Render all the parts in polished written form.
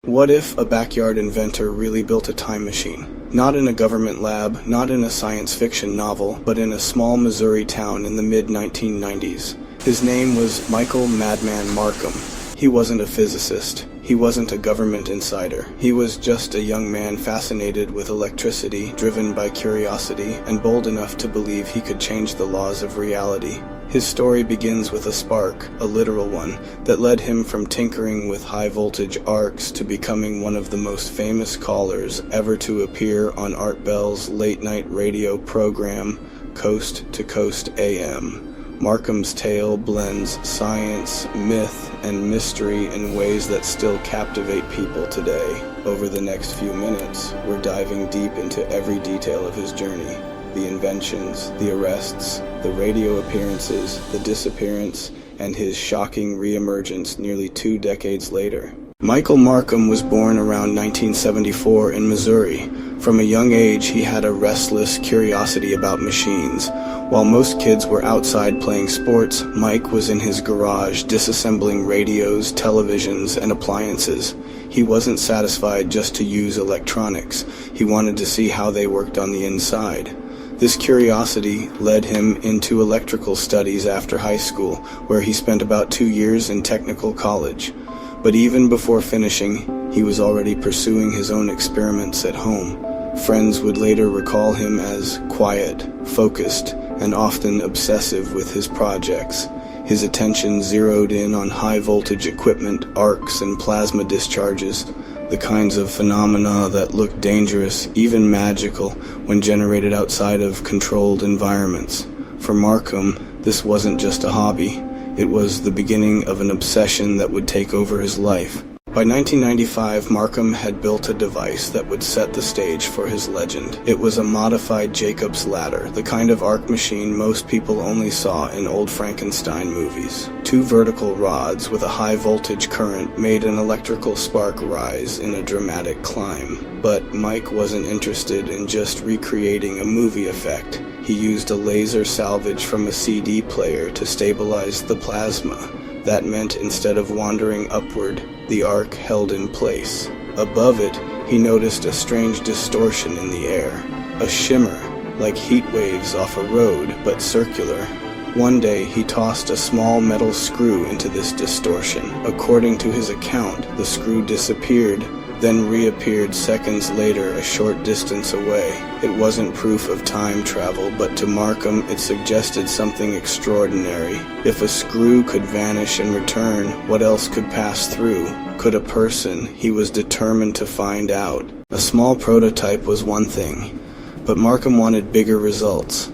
What if a backyard inventor really built a time machine? Not in a government lab, not in a science fiction novel, but in a small Missouri town in the mid-1990s. His name was Michael Madman Marcum. He wasn't a physicist. He wasn't a government insider. He was just a young man fascinated with electricity, driven by curiosity, and bold enough to believe he could change the laws of reality. His story begins with a spark, a literal one, that led him from tinkering with high-voltage arcs to becoming one of the most famous callers ever to appear on Art Bell's late-night radio program, Coast to Coast AM. Marcum's tale blends science, myth, and mystery in ways that still captivate people today. Over the next few minutes, we're diving deep into every detail of his journey. The inventions, the arrests, the radio appearances, the disappearance, and his shocking reemergence nearly 2 decades later. Michael Marcum was born around 1974 in Missouri. From a young age, he had a restless curiosity about machines. While most kids were outside playing sports, Mike was in his garage disassembling radios, televisions, and appliances. He wasn't satisfied just to use electronics. He wanted to see how they worked on the inside. This curiosity led him into electrical studies after high school, where he spent about 2 years in technical college. But even before finishing, he was already pursuing his own experiments at home. Friends would later recall him as quiet, focused, and often obsessive with his projects. His attention zeroed in on high-voltage equipment, arcs, and plasma discharges, the kinds of phenomena that look dangerous, even magical, when generated outside of controlled environments. For Marcum, this wasn't just a hobby. It was the beginning of an obsession that would take over his life. By 1995, Marcum had built a device that would set the stage for his legend. It was a modified Jacob's ladder, the kind of arc machine most people only saw in old Frankenstein movies. 2 vertical rods with a high-voltage current made an electrical spark rise in a dramatic climb. But Mike wasn't interested in just recreating a movie effect. He used a laser salvage from a CD player to stabilize the plasma. That meant instead of wandering upward, the arc held in place. Above it, he noticed a strange distortion in the air, a shimmer, like heat waves off a road, but circular. One day, he tossed a small metal screw into this distortion. According to his account, the screw disappeared, then reappeared seconds later a short distance away. It wasn't proof of time travel, but to Marcum it suggested something extraordinary. If a screw could vanish and return, what else could pass through? Could a person? He was determined to find out. A small prototype was one thing, but Marcum wanted bigger results.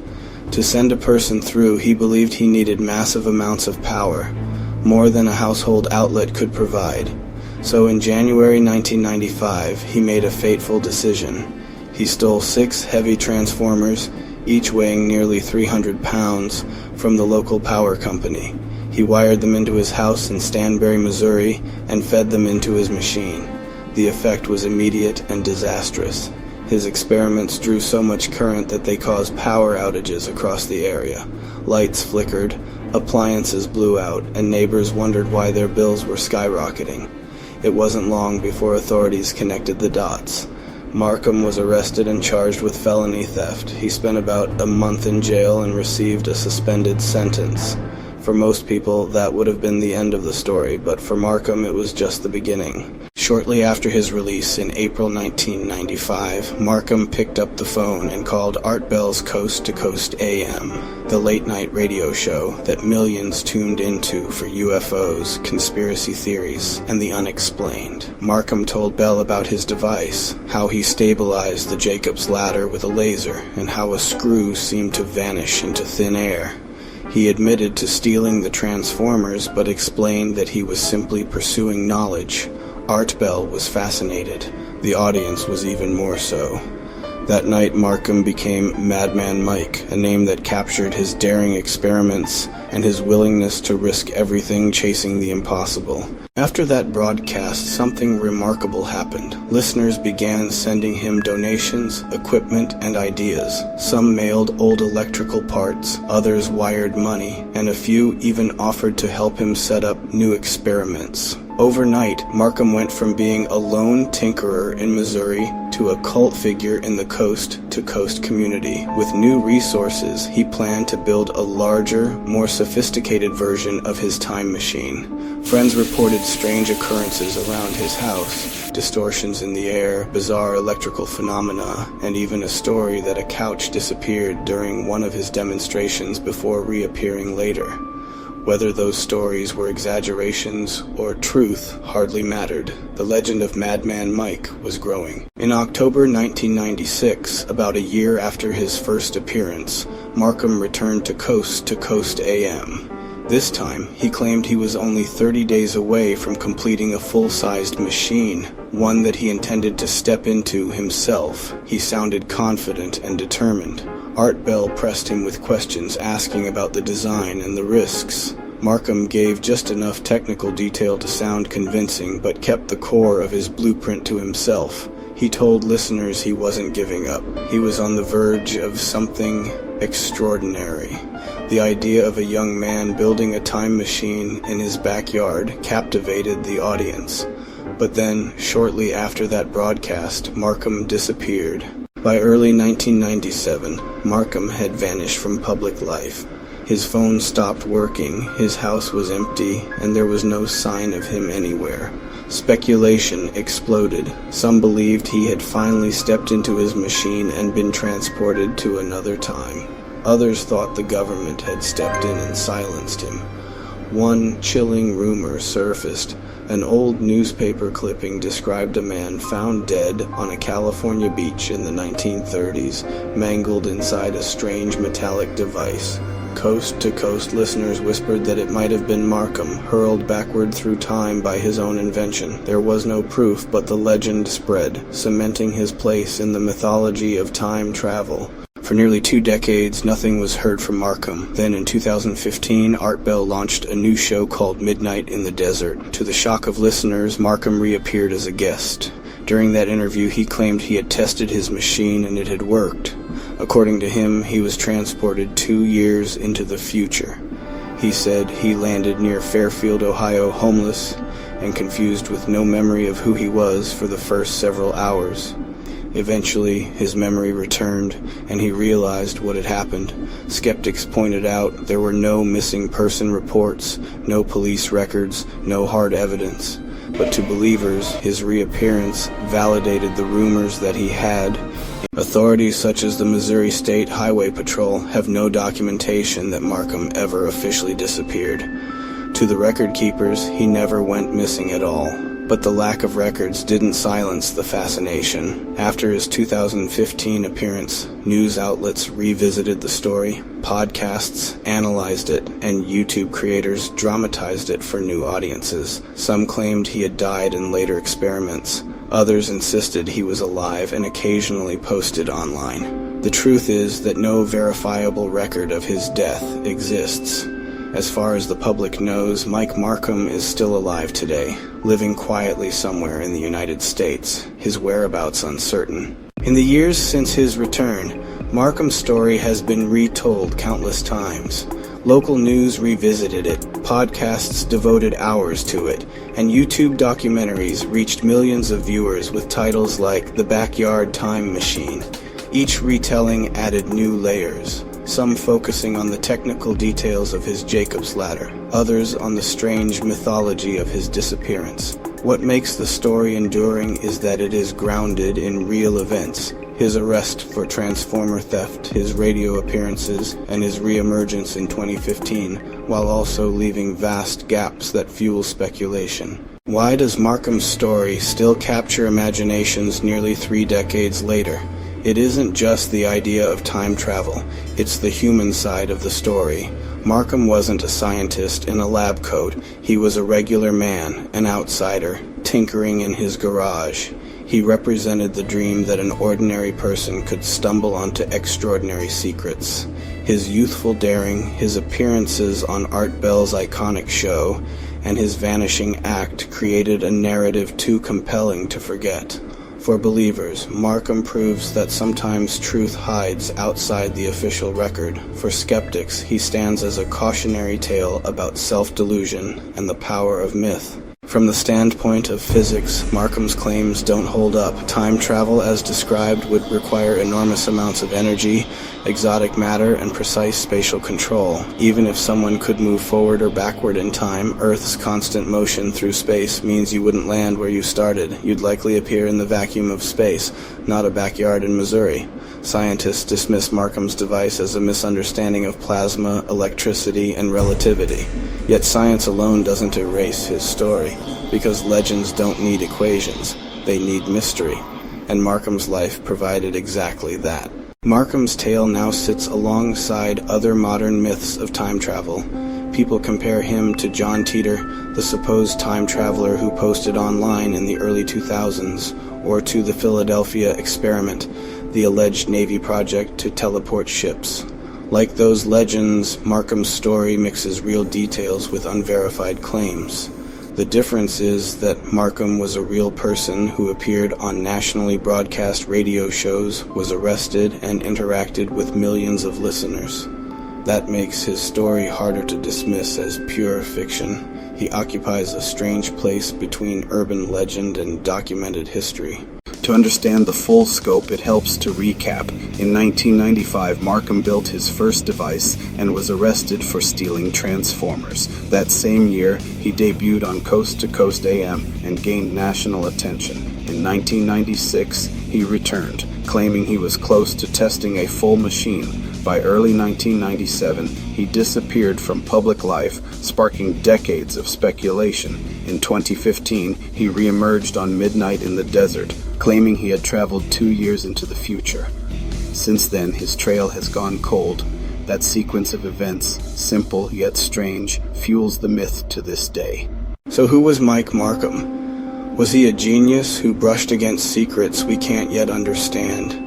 To send a person through, he believed he needed massive amounts of power, more than a household outlet could provide. So in January 1995, he made a fateful decision. He stole 6 heavy transformers, each weighing nearly 300 pounds, from the local power company. He wired them into his house in Stanberry, Missouri, and fed them into his machine. The effect was immediate and disastrous. His experiments drew so much current that they caused power outages across the area. Lights flickered, appliances blew out, and neighbors wondered why their bills were skyrocketing. It wasn't long before authorities connected the dots. Marcum was arrested and charged with felony theft. He spent about a month in jail and received a suspended sentence. For most people, that would have been the end of the story, but for Marcum, it was just the beginning. Shortly after his release in April 1995, Marcum picked up the phone and called Art Bell's Coast to Coast AM, the late-night radio show that millions tuned into for UFOs, conspiracy theories, and the unexplained. Marcum told Bell about his device, how he stabilized the Jacob's ladder with a laser, and how a screw seemed to vanish into thin air. He admitted to stealing the transformers, but explained that he was simply pursuing knowledge. Art Bell was fascinated. The audience was even more so. That night, Marcum became Madman Mike, a name that captured his daring experiments and his willingness to risk everything chasing the impossible. After that broadcast, something remarkable happened. Listeners began sending him donations, equipment, and ideas. Some mailed old electrical parts, others wired money, and a few even offered to help him set up new experiments. Overnight, Marcum went from being a lone tinkerer in Missouri to a cult figure in the coast-to-coast community. With new resources, he planned to build a larger, more sophisticated version of his time machine. Friends reported strange occurrences around his house, distortions in the air, bizarre electrical phenomena, and even a story that a couch disappeared during one of his demonstrations before reappearing later. Whether those stories were exaggerations or truth hardly mattered. The legend of Madman Mike was growing. In October 1996, about a year after his first appearance, Marcum returned to Coast AM. This time, he claimed he was only 30 days away from completing a full-sized machine, one that he intended to step into himself. He sounded confident and determined. Art Bell pressed him with questions asking about the design and the risks. Marcum gave just enough technical detail to sound convincing, but kept the core of his blueprint to himself. He told listeners he wasn't giving up. He was on the verge of something extraordinary. The idea of a young man building a time machine in his backyard captivated the audience. But then, shortly after that broadcast, Marcum disappeared. By early 1997, Marcum had vanished from public life. His phone stopped working, his house was empty, and there was no sign of him anywhere. Speculation exploded. Some believed he had finally stepped into his machine and been transported to another time. Others thought the government had stepped in and silenced him. One chilling rumor surfaced. An old newspaper clipping described a man found dead on a California beach in the 1930s, mangled inside a strange metallic device. Coast-to-coast listeners whispered that it might have been Marcum, hurled backward through time by his own invention. There was no proof, but the legend spread, cementing his place in the mythology of time travel. For nearly 2 decades, nothing was heard from Marcum. Then in 2015, Art Bell launched a new show called Midnight in the Desert. To the shock of listeners, Marcum reappeared as a guest. During that interview, he claimed he had tested his machine and it had worked. According to him, he was transported 2 years into the future. He said he landed near Fairfield, Ohio, homeless and confused with no memory of who he was for the first several hours. Eventually, his memory returned, and he realized what had happened. Skeptics pointed out there were no missing person reports, no police records, no hard evidence. But to believers, his reappearance validated the rumors that he had. Authorities such as the Missouri State Highway Patrol have no documentation that Marcum ever officially disappeared. To the record keepers, he never went missing at all. But the lack of records didn't silence the fascination. After his 2015 appearance, news outlets revisited the story, podcasts analyzed it, and YouTube creators dramatized it for new audiences. Some claimed he had died in later experiments. Others insisted he was alive and occasionally posted online. The truth is that no verifiable record of his death exists. As far as the public knows, Mike Marcum is still alive today, living quietly somewhere in the United States, his whereabouts uncertain. In the years since his return, Marcum's story has been retold countless times. Local news revisited it, podcasts devoted hours to it, and YouTube documentaries reached millions of viewers with titles like The Backyard Time Machine. Each retelling added new layers. Some focusing on the technical details of his Jacob's ladder, others on the strange mythology of his disappearance. What makes the story enduring is that it is grounded in real events. His arrest for transformer theft, his radio appearances, and his reemergence in 2015, while also leaving vast gaps that fuel speculation. Why does Marcum's story still capture imaginations nearly 3 decades later? It isn't just the idea of time travel, it's the human side of the story. Marcum wasn't a scientist in a lab coat. He was a regular man, an outsider, tinkering in his garage. He represented the dream that an ordinary person could stumble onto extraordinary secrets. His youthful daring, his appearances on Art Bell's iconic show, and his vanishing act created a narrative too compelling to forget. For believers, Marcum proves that sometimes truth hides outside the official record. For skeptics, he stands as a cautionary tale about self-delusion and the power of myth. From the standpoint of physics, Marcum's claims don't hold up. Time travel, as described, would require enormous amounts of energy, exotic matter, and precise spatial control. Even if someone could move forward or backward in time, Earth's constant motion through space means you wouldn't land where you started. You'd likely appear in the vacuum of space, not a backyard in Missouri. Scientists dismiss Marcum's device as a misunderstanding of plasma, electricity, and relativity. Yet science alone doesn't erase his story, because legends don't need equations, they need mystery, and Marcum's life provided exactly that. Marcum's tale now sits alongside other modern myths of time travel. People compare him to John Titor, the supposed time traveler who posted online in the early 2000s, or to the Philadelphia experiment, the alleged Navy project to teleport ships. Like those legends, Marcum's story mixes real details with unverified claims. The difference is that Marcum was a real person who appeared on nationally broadcast radio shows, was arrested, and interacted with millions of listeners. That makes his story harder to dismiss as pure fiction. He occupies a strange place between urban legend and documented history. To understand the full scope, it helps to recap. In 1995, Marcum built his first device and was arrested for stealing transformers. That same year, he debuted on Coast to Coast AM and gained national attention. In 1996, he returned, claiming he was close to testing a full machine. By early 1997, he disappeared from public life, sparking decades of speculation. In 2015, he reemerged on Midnight in the Desert, claiming he had traveled 2 years into the future. Since then, his trail has gone cold. That sequence of events, simple yet strange, fuels the myth to this day. So who was Mike Marcum? Was he a genius who brushed against secrets we can't yet understand?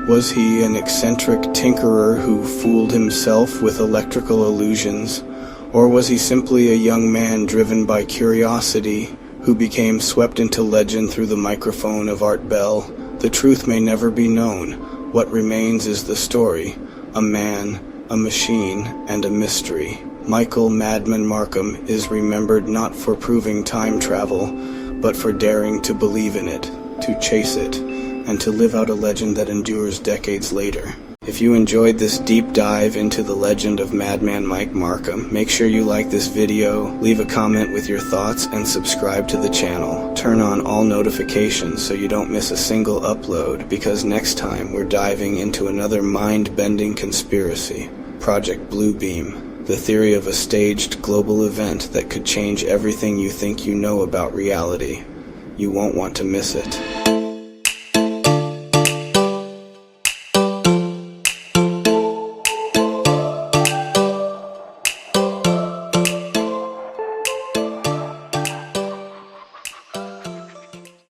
Was he an eccentric tinkerer who fooled himself with electrical illusions? Or was he simply a young man driven by curiosity who became swept into legend through the microphone of Art Bell? The truth may never be known. What remains is the story, a man, a machine, and a mystery. Michael Madman Marcum is remembered not for proving time travel, but for daring to believe in it, to chase it, and to live out a legend that endures decades later. If you enjoyed this deep dive into the legend of Madman Mike Marcum, make sure you like this video, leave a comment with your thoughts, and subscribe to the channel. Turn on all notifications so you don't miss a single upload, because next time we're diving into another mind-bending conspiracy, Project Bluebeam, the theory of a staged global event that could change everything you think you know about reality. You won't want to miss it.